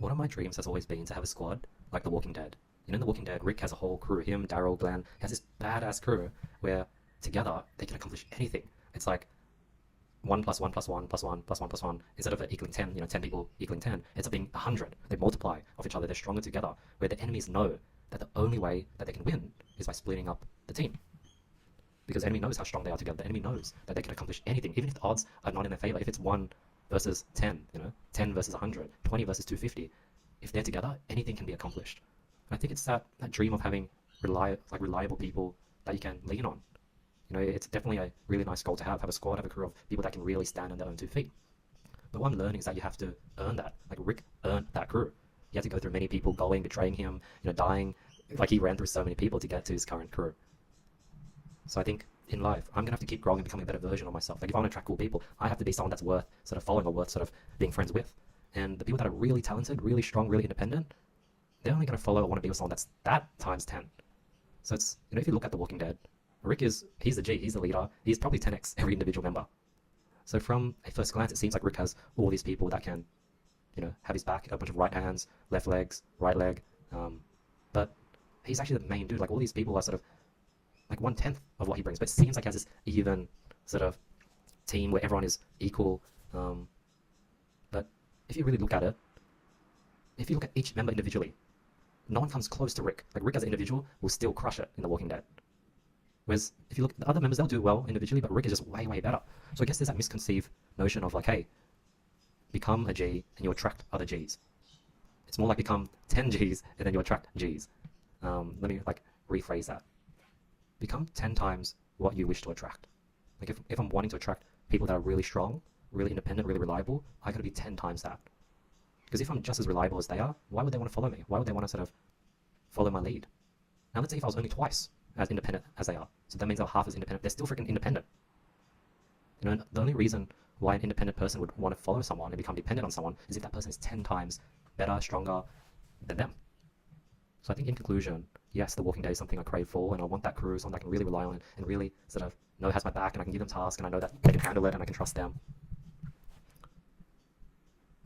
One of my dreams has always been to have a squad like The Walking Dead. You know, in The Walking Dead, Rick has a whole crew. Him, Daryl, Glenn, has this badass crew where together they can accomplish anything. It's like 1 plus 1 plus 1 plus 1 plus 1 plus 1. Instead of it equaling 10, 10 people equaling 10, it's being 100. They multiply off each other. They're stronger together. Where the enemies know that the only way that they can win is by splitting up the team. Because the enemy knows how strong they are together. The enemy knows that they can accomplish anything, even if the odds are not in their favor. If it's 1 versus 10, 10 versus 100, 20 versus 250, if they're together, anything can be accomplished. And I think it's that dream of having reliable people that you can lean on. It's definitely a really nice goal to have a squad, have a crew of people that can really stand on their own 2 feet. But what I'm learning is that you have to earn that. Like Rick earned that crew. He had to go through many people going, betraying him, dying. Like he ran through so many people to get to his current crew. So I think in life, I'm going to have to keep growing and becoming a better version of myself. Like if I want to attract cool people, I have to be someone that's worth sort of following or worth sort of being friends with. And the people that are really talented, really strong, really independent, they're only going to follow or want to be with someone that's that times 10. So it's, if you look at The Walking Dead, he's the G, he's the leader, he's probably 10x every individual member. So from a first glance, it seems like Rick has all these people that can, have his back, a bunch of right hands, left legs, right leg, but he's actually the main dude. Like all these people are sort of like 1/10 of what he brings, but it seems like he has this even sort of team where everyone is equal. But if you really look at it, if you look at each member individually, no one comes close to Rick. Like Rick as an individual will still crush it in The Walking Dead. Whereas if you look at the other members, they'll do well individually, but Rick is just way, way better. So I guess there's that misconceived notion of like, hey, become a G and you attract other Gs. It's more like become 10 Gs and then you attract Gs. Let me rephrase that. Become 10 times what you wish to attract. Like if I'm wanting to attract people that are really strong, really independent, really reliable, I gotta be 10 times that. Because if I'm just as reliable as they are, why would they want to follow me? Why would they want to sort of follow my lead? Now let's say if I was only twice as independent as they are, so that means they're half as independent. They're still freaking independent. The only reason why an independent person would want to follow someone and become dependent on someone is if that person is 10 times better, stronger than them. So I think in conclusion, yes, The Walking Dead is something I crave for, and I want that crew, someone I can really rely on and really sort of know has my back, and I can give them tasks, and I know that they can handle it, and I can trust them.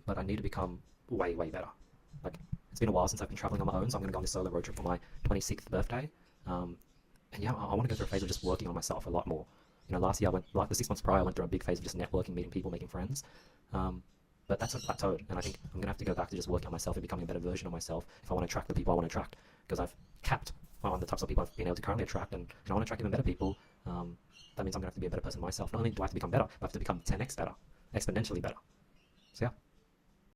But I need to become way, way better. Like, it's been a while since I've been traveling on my own, so I'm going to go on this solo road trip for my 26th birthday. And yeah, I want to go through a phase of just working on myself a lot more. Last year, the 6 months prior, I went through a big phase of just networking, meeting people, making friends. But that's plateaued, and I think I'm going to have to go back to just working on myself and becoming a better version of myself if I want to attract the people I want to attract. Because I've capped on the types of people I've been able to currently attract, and I want to attract even better people. That means I'm going to have to be a better person myself. Not only do I have to become better, but I have to become 10x better, exponentially better. So yeah.